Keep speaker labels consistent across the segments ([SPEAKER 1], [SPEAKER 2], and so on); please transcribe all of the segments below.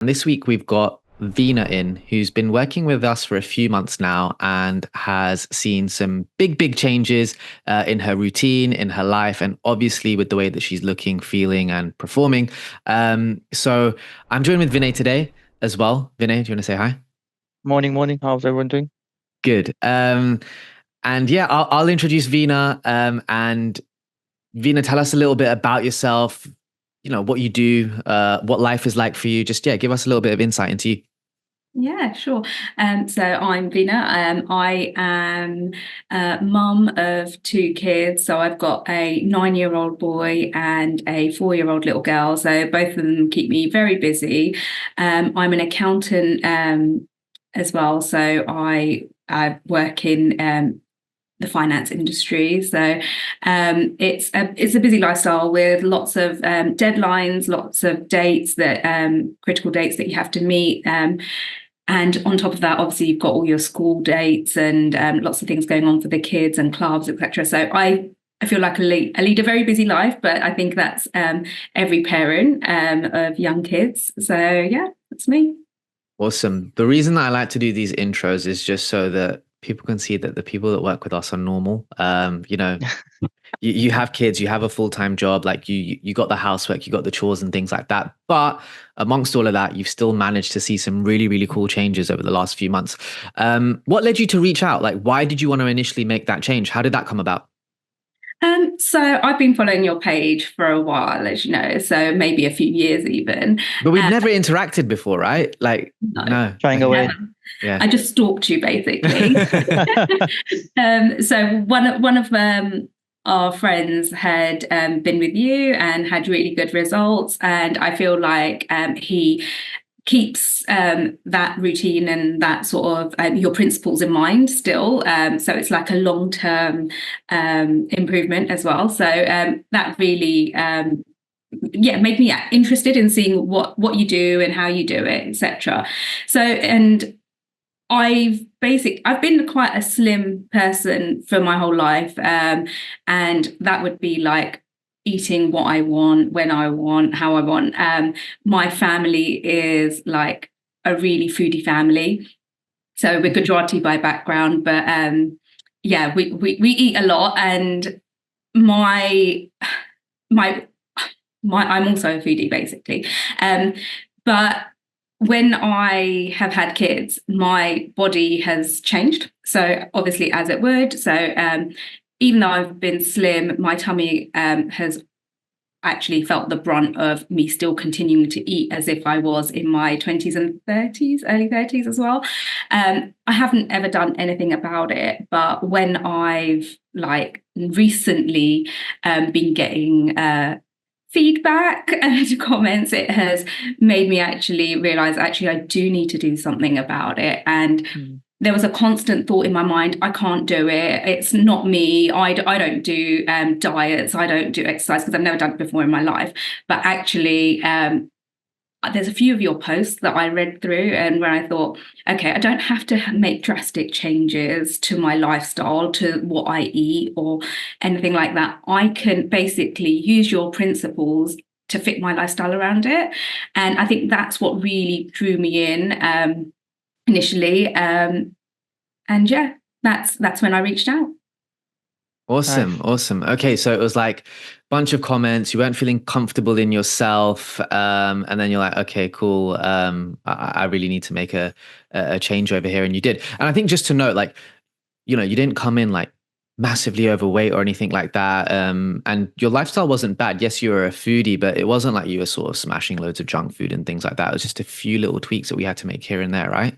[SPEAKER 1] And this week we've got Veena in, who's been working with us for a few months now and has seen some big changes in her routine, in her life, and obviously with the way that she's looking, feeling, and performing. So I'm joined with Vinay today as well. Vinay, do you want to say hi?
[SPEAKER 2] Morning, morning. How's everyone doing?
[SPEAKER 1] Good. And yeah, I'll introduce Veena. And Veena, tell us a little bit about yourself. You know what you do, what life is like for you. Just yeah, give us a little bit of insight into you.
[SPEAKER 3] Yeah, sure. So I'm Veena. I am a mum of two kids. So I've got a 9-year-old boy and a 4-year-old little girl. So both of them keep me very busy. I'm an accountant as well. So I work in the finance industry. So it's a busy lifestyle with lots of deadlines, lots of dates that critical dates that you have to meet. And on top of that, obviously, you've got all your school dates and lots of things going on for the kids and clubs, etc. So I feel like I lead a very busy life, but I think that's every parent of young kids. So yeah, that's me.
[SPEAKER 1] Awesome. The reason that I like to do these intros is just so that people can see that the people that work with us are normal. You have kids, you have a full-time job, like you got the housework, you got the chores and things like that. But amongst all of that, you've still managed to see some really cool changes over the last few months. What led you to reach out? Like, why did you want to initially make that change? How did that come about?
[SPEAKER 3] So I've been following your page for a while, as you know, so maybe a few years even.
[SPEAKER 1] But we've never interacted before, right? Like, no.
[SPEAKER 2] Trying away.
[SPEAKER 1] Yeah.
[SPEAKER 3] I just stalked you basically. So one of our friends had been with you and had really good results, and I feel like he keeps that routine and that sort of your principles in mind still. So it's like a long-term improvement as well. So that really made me interested in seeing what you do and how you do it, etc. So and I've been quite a slim person for my whole life, and that would be like eating what I want, when I want, how I want. My family is like a really foodie family, so we're Gujarati by background, but we eat a lot, and my my I'm also a foodie basically, but when I have had kids, my body has changed. So obviously, as it would. So even though I've been slim, my tummy has actually felt the brunt of me still continuing to eat as if I was in my 20s and 30s, early 30s as well. I haven't ever done anything about it, but when I've like recently been getting feedback and comments, it has made me actually realize I do need to do something about it. And there was a constant thought in my mind, I can't do it, it's not me, I don't do diets, I don't do exercise, because I've never done it before in my life. But actually there's a few of your posts that I read through and where I thought, okay, I don't have to make drastic changes to my lifestyle, to what I eat or anything like that. I can basically use your principles to fit my lifestyle around it. And I think that's what really drew me in initially. And yeah, that's when I reached out.
[SPEAKER 1] Awesome.
[SPEAKER 2] Nice.
[SPEAKER 1] Awesome. Okay, so it was like a bunch of comments. You weren't feeling comfortable in yourself, and then you're like, okay, cool. I really need to make a change over here, and you did. And I think just to note, like, you didn't come in like massively overweight or anything like that. And your lifestyle wasn't bad. Yes, you were a foodie, but it wasn't like you were sort of smashing loads of junk food and things like that. It was just a few little tweaks that we had to make here and there, right?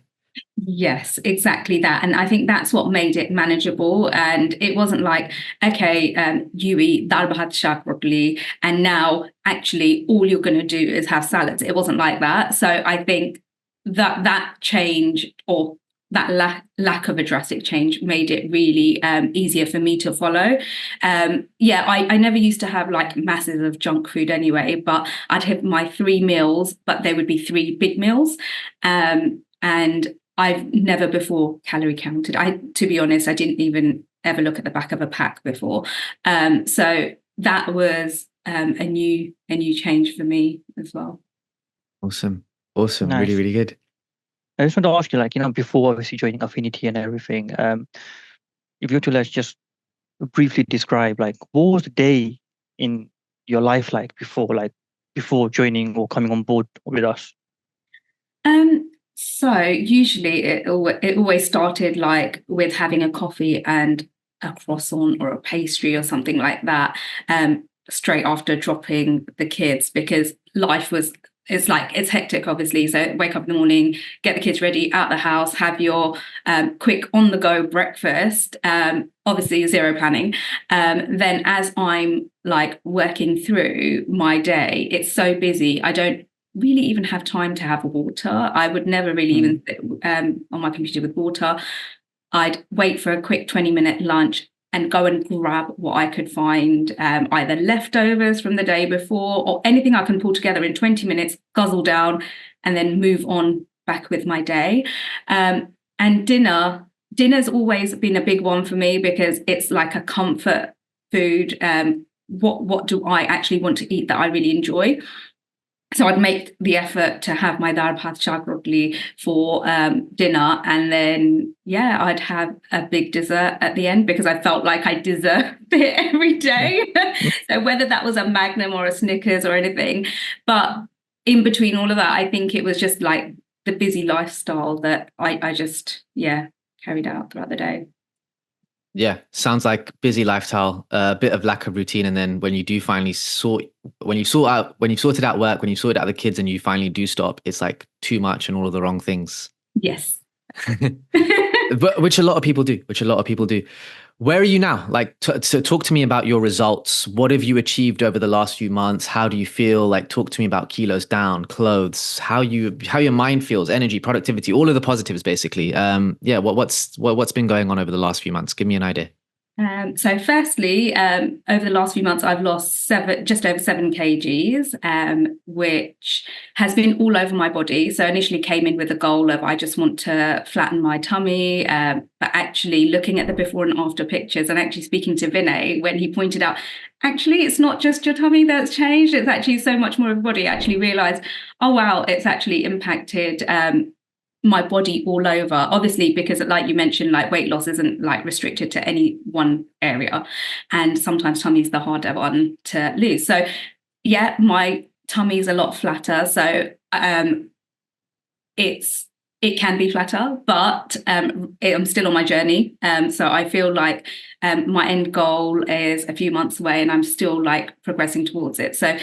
[SPEAKER 3] Yes, exactly that. And I think that's what made it manageable. And it wasn't like, okay, you eat dal bhat shak rotli, and now actually all you're going to do is have salads. It wasn't like that. So I think that change, or that lack of a drastic change, made it really easier for me to follow. I never used to have like masses of junk food anyway, but I'd have my 3 meals, but they would be 3 big meals. And I've never before calorie counted. To be honest, I didn't even ever look at the back of a pack before. So that was a new change for me as well.
[SPEAKER 1] Awesome. Awesome. Really,
[SPEAKER 2] Nice.
[SPEAKER 1] really good.
[SPEAKER 2] I just want to ask you, like, before obviously joining Affinity and everything, if you were to let's just briefly describe, like, what was the day in your life like before joining or coming on board with us?
[SPEAKER 3] So usually it always started like with having a coffee and a croissant or a pastry or something like that, straight after dropping the kids, because it's hectic, obviously. So wake up in the morning, get the kids ready, out the house, have your quick on the go breakfast, obviously zero planning. Then as I'm like working through my day, it's so busy, I don't really even have time to have water. I would never really even sit on my computer with water. I'd wait for a quick 20-minute lunch and go and grab what I could find, either leftovers from the day before or anything I can pull together in 20 minutes, guzzle down, and then move on back with my day. And dinner's always been a big one for me because it's like a comfort food. What do I actually want to eat that I really enjoy? So I'd make the effort to have my dal bhat shag rotli for dinner, and then I'd have a big dessert at the end because I felt like I deserved it every day. So whether that was a Magnum or a Snickers or anything, but in between all of that, I think it was just like the busy lifestyle that I just carried out throughout the day.
[SPEAKER 1] Yeah, sounds like busy lifestyle, a bit of lack of routine, and then when you do finally when you've sorted out work, when you've sorted out the kids, and you finally do stop, it's like too much and all of the wrong things.
[SPEAKER 3] Yes.
[SPEAKER 1] But which a lot of people do. Where are you now? Like, so talk to me about your results. What have you achieved over the last few months? How do you feel? Like, talk to me about kilos down, clothes, how your mind feels, energy, productivity, all of the positives, basically. What's been going on over the last few months? Give me an idea.
[SPEAKER 3] So firstly, over the last few months, I've lost just over 7 kgs, which has been all over my body. So initially came in with a goal of I just want to flatten my tummy, but actually looking at the before and after pictures and actually speaking to Vinay when he pointed out, actually, it's not just your tummy that's changed. It's actually so much more of the body. I actually realized, oh, wow, it's actually impacted my body all over, obviously, because like you mentioned, like weight loss isn't like restricted to any one area, and sometimes tummy's the harder one to lose. So my tummy's a lot flatter, so it can be flatter, but I'm still on my journey, so I feel like my end goal is a few months away and I'm still like progressing towards it. So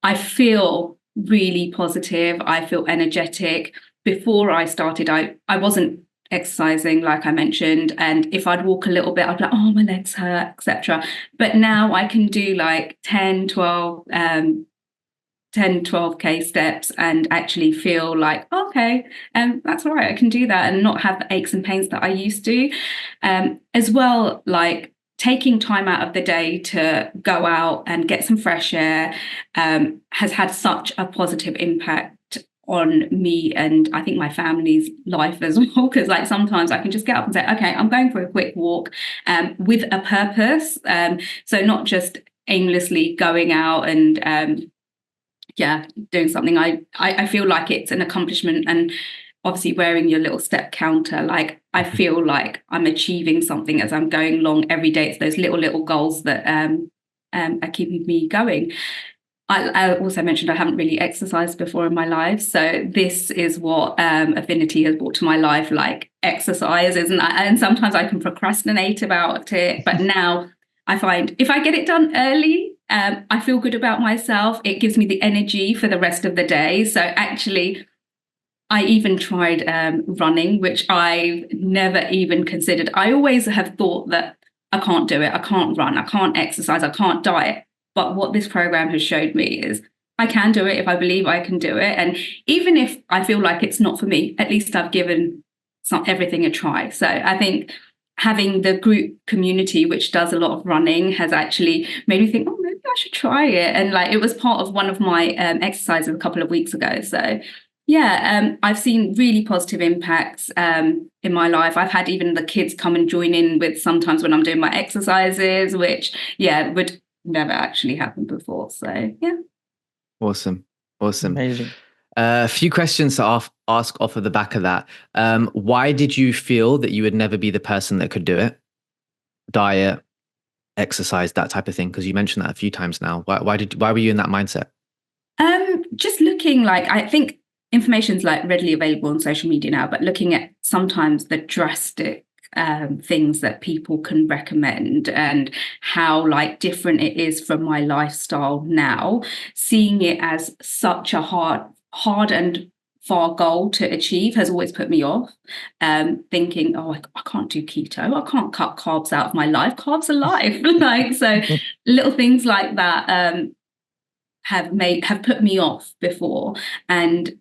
[SPEAKER 3] I feel really positive, I feel energetic. Before I started, I wasn't exercising, like I mentioned, and if I'd walk a little bit, I'd be like, oh, my legs hurt, etc. But now I can do like 10-12k steps and actually feel like, okay, that's all right, I can do that and not have the aches and pains that I used to. As well, like taking time out of the day to go out and get some fresh air has had such a positive impact on me and I think my family's life as well, because like sometimes I can just get up and say, okay, I'm going for a quick walk with a purpose, so not just aimlessly going out and doing something. I feel like it's an accomplishment, and obviously wearing your little step counter, like I feel like I'm achieving something as I'm going along every day. It's those little goals that are keeping me going. I also mentioned I haven't really exercised before in my life, so this is what Affinity has brought to my life, like exercise, isn't it? And sometimes I can procrastinate about it, but now I find if I get it done early, I feel good about myself. It gives me the energy for the rest of the day. So actually, I even tried running, which I've never even considered. I always have thought that I can't do it, I can't run, I can't exercise, I can't diet. But what this program has showed me is I can do it if I believe I can do it. And even if I feel like it's not for me, at least I've given everything a try. So I think having the group community, which does a lot of running, has actually made me think, oh, maybe I should try it. And like it was part of one of my exercises a couple of weeks ago. So I've seen really positive impacts in my life. I've had even the kids come and join in with sometimes when I'm doing my exercises, which would never actually happened before. So
[SPEAKER 1] Awesome.
[SPEAKER 2] Amazing.
[SPEAKER 1] A few questions to ask off of the back of that. Why did you feel that you would never be the person that could do it? Diet, exercise, that type of thing. Because you mentioned that a few times now. Why were you in that mindset?
[SPEAKER 3] Just looking, like, I think information's like readily available on social media now, but looking at sometimes the drastic things that people can recommend and how like different it is from my lifestyle now, seeing it as such a hard and far goal to achieve has always put me off. Thinking, oh, I can't do keto, I can't cut carbs out of my life. Carbs are life. Like, so little things like that have put me off before, and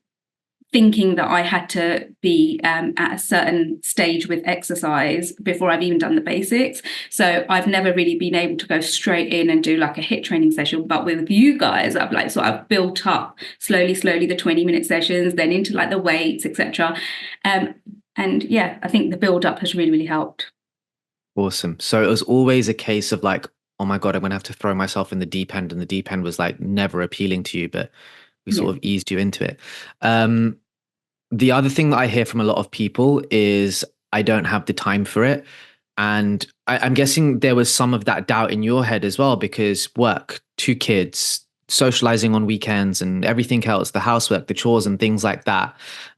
[SPEAKER 3] thinking that I had to be at a certain stage with exercise before I've even done the basics. So I've never really been able to go straight in and do like a HIIT training session. But with you guys, I've like sort of built up slowly the 20-minute sessions, then into like the weights, etc. And yeah, I think the build up has really, really helped.
[SPEAKER 1] Awesome. So it was always a case of like, oh my God, I'm going to have to throw myself in the deep end. And the deep end was like never appealing to you, but we sort of eased you into it. The other thing that I hear from a lot of people is I don't have the time for it. And I'm guessing there was some of that doubt in your head as well, because work, 2 kids, socializing on weekends and everything else, the housework, the chores and things like that.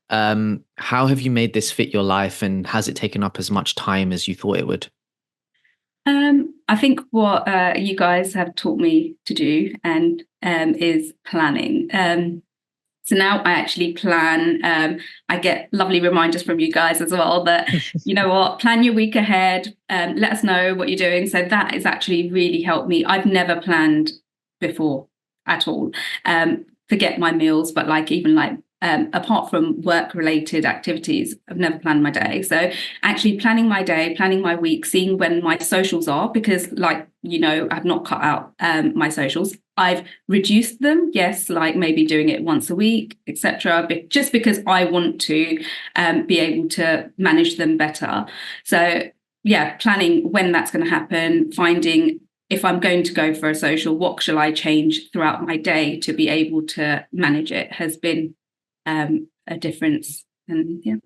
[SPEAKER 1] How have you made this fit your life, and has it taken up as much time as you thought it would?
[SPEAKER 3] I think what you guys have taught me to do and is planning. So now I actually plan. I get lovely reminders from you guys as well that, you know what, plan your week ahead. Let us know what you're doing. So that has actually really helped me. I've never planned before at all. Forget my meals, but like even like apart from work-related activities, I've never planned my day. So actually planning my day, planning my week, seeing when my socials are, because like, you know, I've not cut out my socials. I've reduced them, yes, like maybe doing it once a week, etc. But just because I want to be able to manage them better. So yeah, planning when that's going to happen, finding if I'm going to go for a social, what shall I change throughout my day to be able to manage it has been a difference. And yeah.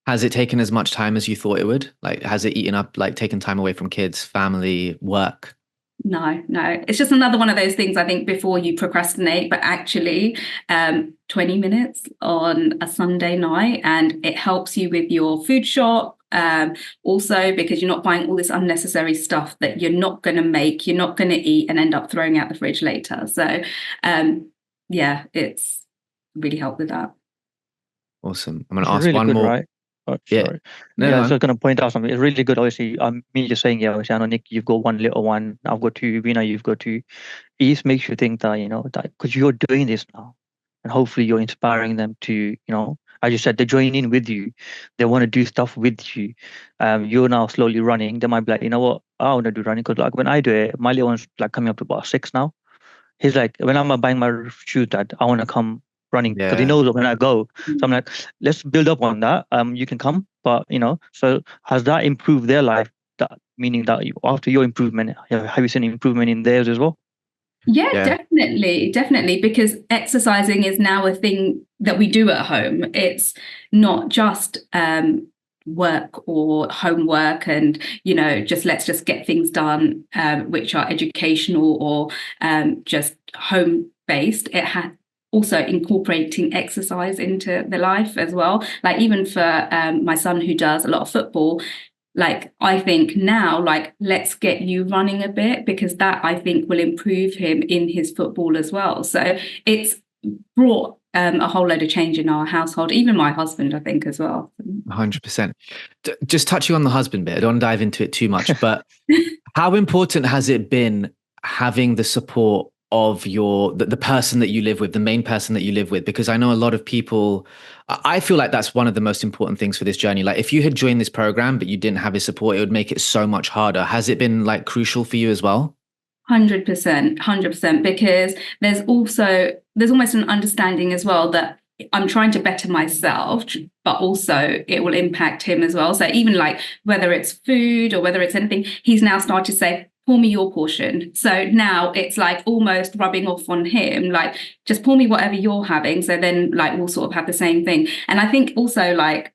[SPEAKER 1] Has it taken as much time as you thought it would? Like, has it eaten up, like taken time away from kids, family, work?
[SPEAKER 3] No. It's just another one of those things, I think, before you procrastinate, but actually 20 minutes on a Sunday night, and it helps you with your food shop. Also, because you're not buying all this unnecessary stuff that you're not going to make, you're not going to eat and end up throwing out the fridge later. So yeah, it's really helped with that.
[SPEAKER 1] Awesome. I'm going to ask
[SPEAKER 2] really
[SPEAKER 1] one
[SPEAKER 2] good,
[SPEAKER 1] more.
[SPEAKER 2] Right? Oh, sorry.
[SPEAKER 1] No,
[SPEAKER 2] yeah,
[SPEAKER 1] no.
[SPEAKER 2] so going to point out something. It's really good. Obviously, me just saying, yeah, obviously, I know Nick, you've got one little one. I've got 2. Veena, you've got 2. It just makes you think that, you know, that because you're doing this now, and hopefully you're inspiring them to, you know, as you said, they join in with you. They want to do stuff with you. You're now slowly running. They might be like, you know what, I want to do running, because like when I do it, my little one's like coming up to about 6 now. He's like, when I'm buying my shoes, Dad, I want to come running, because he knows when I go. So I'm like, let's build up on that. You can come, but you know. So has that improved their life? That meaning that after your improvement, have you seen improvement in theirs as well?
[SPEAKER 3] Yeah, definitely, because exercising is now a thing that we do at home. It's not just work or homework and, you know, let's just get things done, which are educational or just home based. It had also incorporating exercise into the life as well. Like even for my son who does a lot of football, like I think now, like, let's get you running a bit, because that I think will improve him in his football as well. So it's brought a whole load of change in our household, even my husband, I think, as well.
[SPEAKER 1] 100%. Just touching on the husband bit, I don't want to dive into it too much, but how important has it been having the support of the person that you live with, the main person that you live with? Because I know a lot of people, I feel like that's one of the most important things for this journey. Like if you had joined this program, but you didn't have his support, it would make it so much harder. Has it been like crucial for you as well?
[SPEAKER 3] 100%, because there's almost an understanding as well that I'm trying to better myself, but also it will impact him as well. So even like whether it's food or whether it's anything, he's now started to say, pour me your portion. So now it's like almost rubbing off on him, like, just pour me whatever you're having. So then like we'll sort of have the same thing. And I think also like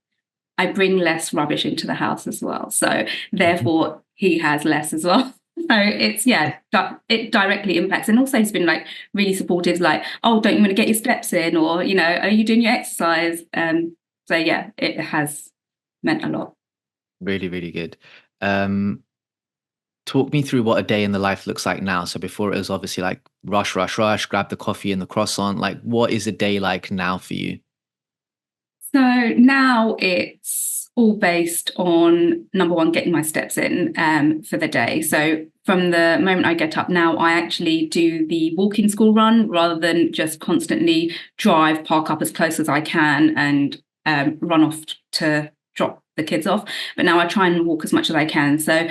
[SPEAKER 3] I bring less rubbish into the house as well. So therefore he has less as well. So it's, it directly impacts. And also he's been like really supportive, like, oh, don't you want to get your steps in? Or, you know, are you doing your exercise? So yeah, it has meant a lot.
[SPEAKER 1] Really, really good. Talk me through what a day in the life looks like now. So before it was obviously like rush, grab the coffee and the croissant. Like, what is a day like now for you?
[SPEAKER 3] So now it's all based on, number one, getting my steps in for the day. So from the moment I get up now, I actually do the walking school run rather than just constantly drive, park up as close as I can and run off to drop the kids off. But now I try and walk as much as I can. So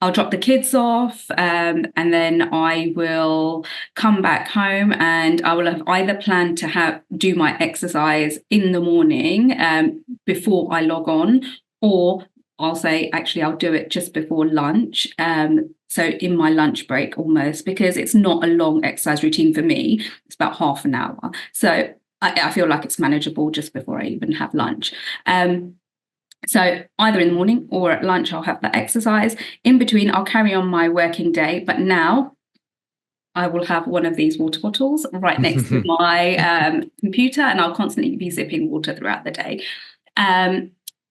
[SPEAKER 3] I'll drop the kids off and then I will come back home and I will have either planned to do my exercise in the morning before I log on, or I'll say, actually, I'll do it just before lunch. So in my lunch break almost, because it's not a long exercise routine for me. It's about half an hour. So I feel like it's manageable just before I even have lunch. So either in the morning or at lunch, I'll have that exercise. In between, I'll carry on my working day. But now I will have one of these water bottles right next to my computer, and I'll constantly be sipping water throughout the day.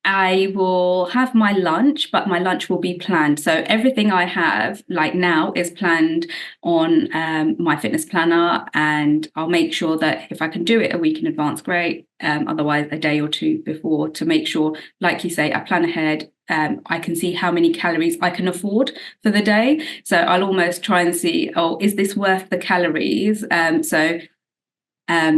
[SPEAKER 3] I will have my lunch, but my lunch will be planned. So everything I have like now is planned on my fitness planner, and I'll make sure that if I can do it a week in advance, great. Otherwise, a day or two before, to make sure, like you say, I plan ahead. I can see how many calories I can afford for the day. So I'll almost try and see, oh, is this worth the calories? So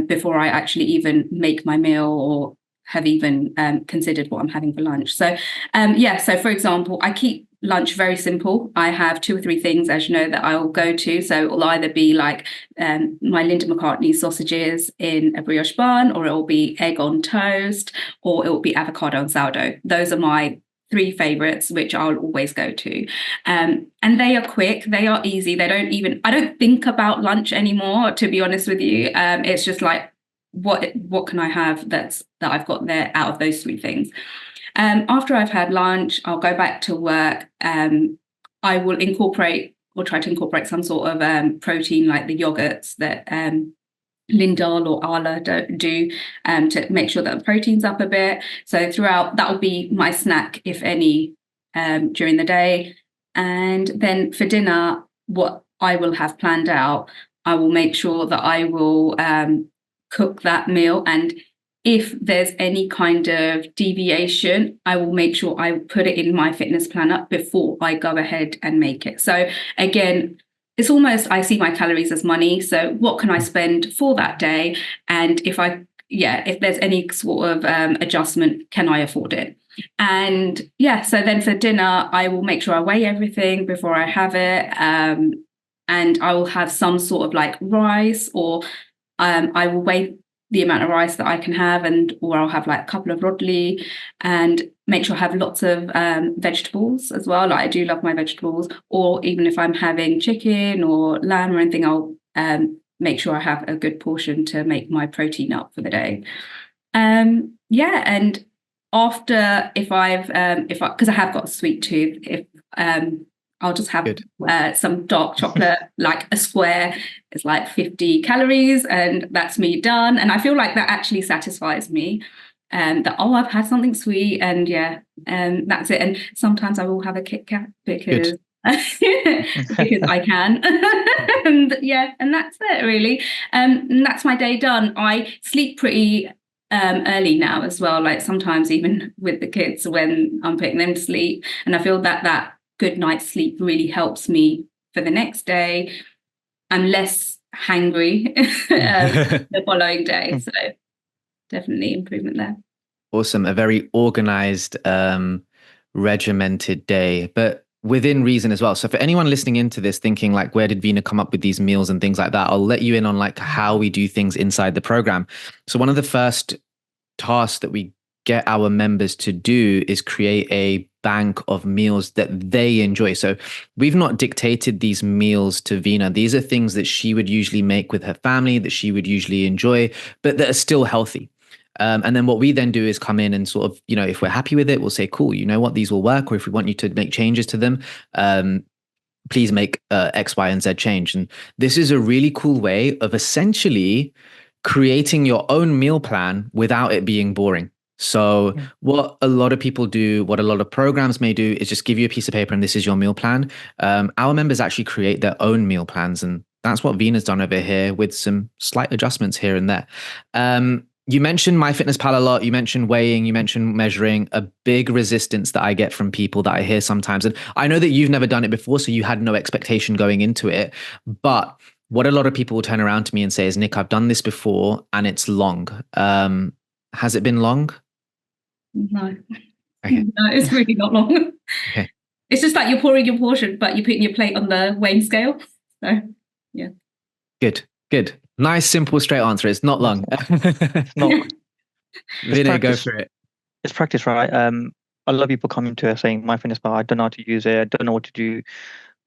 [SPEAKER 3] before I actually even make my meal or have even considered what I'm having for lunch. So so for example, I keep lunch very simple. I have 2 or 3 things, as you know, that I will go to. So it will either be like my Linda McCartney sausages in a brioche bun, or it will be egg on toast, or it will be avocado and sourdough. Those are my 3 favorites, which I'll always go to. And they are quick, they are easy. I don't think about lunch anymore, to be honest with you. It's just like, what can I have that I've got there out of those 3 things. After I've had lunch, I'll go back to work. I will incorporate or try to incorporate some sort of protein, like the yogurts that Lindal or Arla do to make sure that the protein's up a bit. So throughout, that will be my snack, if any, during the day. And then for dinner, what I will have planned out, I will make sure that I will cook that meal, and if there's any kind of deviation, I will make sure I put it in my fitness planner before I go ahead and make it. So again, it's almost, I see my calories as money. So what can I spend for that day? And if there's any sort of adjustment, can I afford it? And so then for dinner, I will make sure I weigh everything before I have it. And I will have some sort of like rice, or I will weigh the amount of rice that I can have, or I'll have like a couple of rodley, and make sure I have lots of vegetables as well. Like, I do love my vegetables. Or even if I'm having chicken or lamb or anything, I'll make sure I have a good portion to make my protein up for the day. And after, because I have got a sweet tooth, I'll just have some dark chocolate, like a square. It's like 50 calories, and that's me done. And I feel like that actually satisfies me. I've had something sweet, and that's it. And sometimes I will have a Kit Kat because because I can. and that's it really. And that's my day done. I sleep pretty early now as well. Like sometimes even with the kids when I'm putting them to sleep, and I feel that good night's sleep really helps me for the next day. I'm less hangry the following day. So definitely improvement there.
[SPEAKER 1] Awesome. A very organized, regimented day, but within reason as well. So for anyone listening into this thinking like, where did Veena come up with these meals and things like that? I'll let you in on like how we do things inside the program. So one of the first tasks that we get our members to do is create a bank of meals that they enjoy. So we've not dictated these meals to Veena. These are things that she would usually make with her family, that she would usually enjoy, but that are still healthy. And then what we then do is come in and sort of, if we're happy with it, we'll say, cool, you know what, these will work. Or if we want you to make changes to them, please make X, Y, and Z change. And this is a really cool way of essentially creating your own meal plan without it being boring. So what a lot of people do, what a lot of programs may do, is just give you a piece of paper and this is your meal plan. Our members actually create their own meal plans, and that's what Veena's done over here with some slight adjustments here and there. You mentioned MyFitnessPal a lot. You mentioned weighing, you mentioned measuring. A big resistance that I get from people that I hear sometimes, and I know that you've never done it before, so you had no expectation going into it, but what a lot of people will turn around to me and say is, Nick, I've done this before and it's long. Has it been long?
[SPEAKER 3] No.
[SPEAKER 1] Okay.
[SPEAKER 3] No, it's really not long.
[SPEAKER 1] Okay.
[SPEAKER 3] It's just like you're pouring your portion, but you're putting your plate on the weighing scale. So, yeah.
[SPEAKER 1] Good. Nice, simple, straight answer. It's not long.
[SPEAKER 2] It's not.
[SPEAKER 1] Veena, go for it.
[SPEAKER 2] It's practice, right? A lot of people come into it saying, MyFitnessPal, I don't know how to use it. I don't know what to do.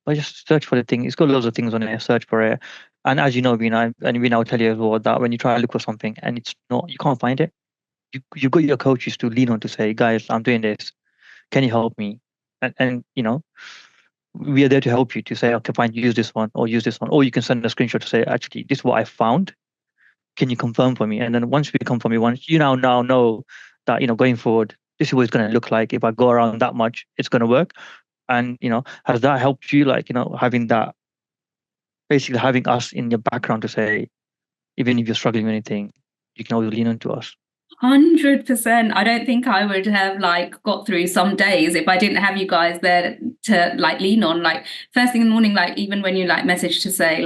[SPEAKER 2] But just search for the thing. It's got loads of things on it. Search for it. And as you know, Veena, and Veena will tell you as well, that when you try to look for something and it's not, you can't find it, you've got your coaches to lean on to say, guys, I'm doing this. Can you help me? And we are there to help you to say, okay, fine, use this one or use this one. Or you can send a screenshot to say, actually, this is what I found. Can you confirm for me? And then once we confirm, once you now know that, going forward, this is what it's going to look like. If I go around that much, it's going to work. And, has that helped you, having that, basically having us in your background to say, even if you're struggling with anything, you can always lean on to us?
[SPEAKER 3] 100%. I don't think I would have got through some days if I didn't have you guys there to lean on. First thing in the morning, even when you message to say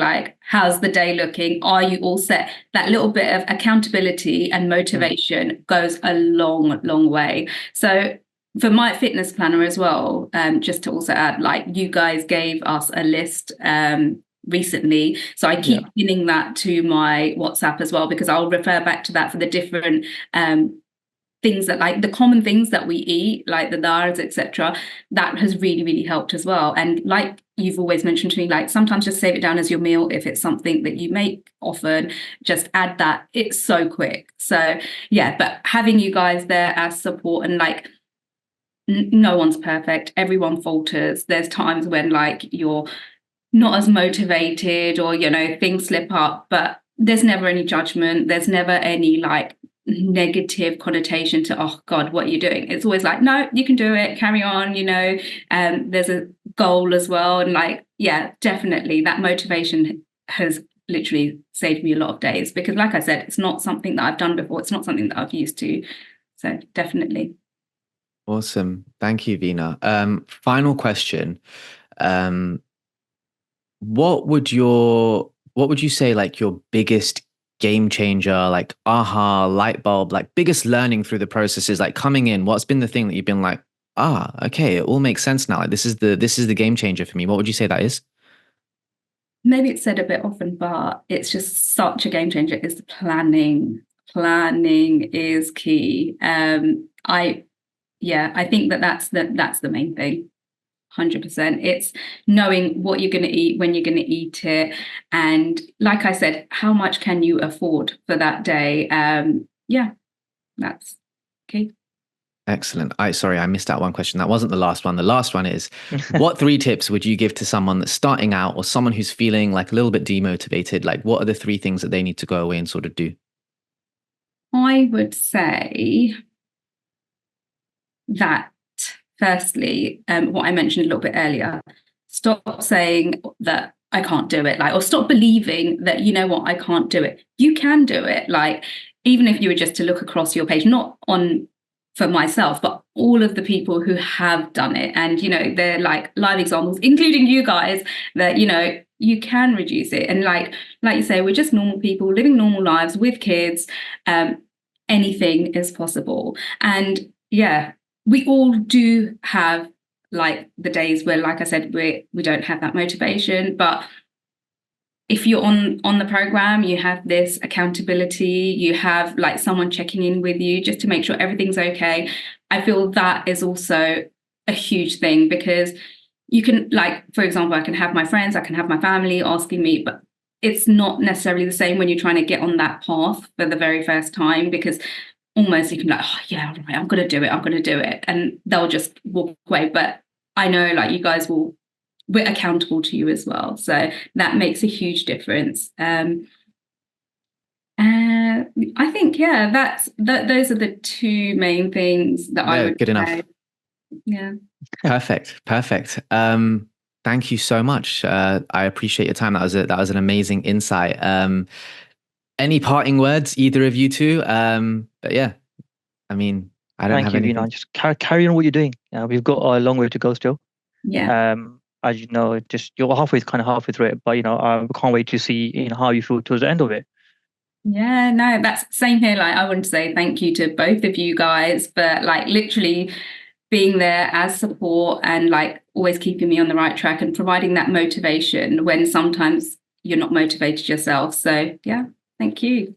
[SPEAKER 3] how's the day looking, are you all set, that little bit of accountability and motivation goes a long way. So for my fitness planner as well, just to also add, you guys gave us a list recently, so I keep pinning that to my WhatsApp as well, because I'll refer back to that for the different things that the common things that we eat, like the dals, etc. That has really helped as well. And you've always mentioned to me, sometimes just save it down as your meal. If it's something that you make often, just add that. It's so quick. So yeah, but having you guys there as support, and no one's perfect, everyone falters. There's times when you're not as motivated, or things slip up, but there's never any judgment. There's never any negative connotation to, oh God, what are you doing? It's always no, you can do it, carry on. There's a goal as well, and definitely that motivation has literally saved me a lot of days, because like I said, it's not something that I've done before. It's not something that I've used to. So definitely.
[SPEAKER 1] Awesome. Thank you, Veena. Final question. What would you say your biggest game changer, aha, light bulb, biggest learning through the process is, coming in? What's been the thing that you've been okay, it all makes sense now. This is the game changer for me. What would you say that is?
[SPEAKER 3] Maybe it's said a bit often, but it's just such a game changer. Is planning. Planning is key. I think that's the main thing. 100%. It's knowing what you're going to eat, when you're going to eat it, and like I said, how much can you afford for that day? That's key.
[SPEAKER 1] Excellent. Sorry, I missed out one question. That wasn't the last one. The last one is, what 3 tips would you give to someone that's starting out, or someone who's feeling a little bit demotivated? What are the 3 things that they need to go away and sort of do?
[SPEAKER 3] I would say that, firstly, what I mentioned a little bit earlier, stop saying that I can't do it, or stop believing that, I can't do it. You can do it. Even if you were just to look across your page, not on for myself, but all of the people who have done it, and they're live examples, including you guys, that you can reduce it. And like you say, we're just normal people living normal lives with kids. Anything is possible. And we all do have the days where, like I said, we don't have that motivation. But if you're on the program, you have this accountability, you have someone checking in with you just to make sure everything's okay. I feel that is also a huge thing, because you can, like, for example, I can have my friends, I can have my family asking me, but it's not necessarily the same when you're trying to get on that path for the very first time, because almost you can be like, oh yeah, all right, I'm going to do it. And they'll just walk away. But I know, like, you guys we're accountable to you as well. So that makes a huge difference. And I think, yeah, those are the two main things that I would
[SPEAKER 1] good enough.
[SPEAKER 3] say. Yeah.
[SPEAKER 1] Perfect. Thank you so much. I appreciate your time. That was an amazing insight. Any parting words, either of you two? But yeah, I mean, I don't have anything.
[SPEAKER 2] Thank you, Veena. Just carry on what you're doing. We've got a long way to go still.
[SPEAKER 3] Yeah.
[SPEAKER 2] As you know, just you're halfway through it, but I can't wait to see how you feel towards the end of it.
[SPEAKER 3] Yeah, no, that's same here. Like, I want to say thank you to both of you guys for, like, literally being there as support and, like, always keeping me on the right track and providing that motivation when sometimes you're not motivated yourself. So yeah, thank you.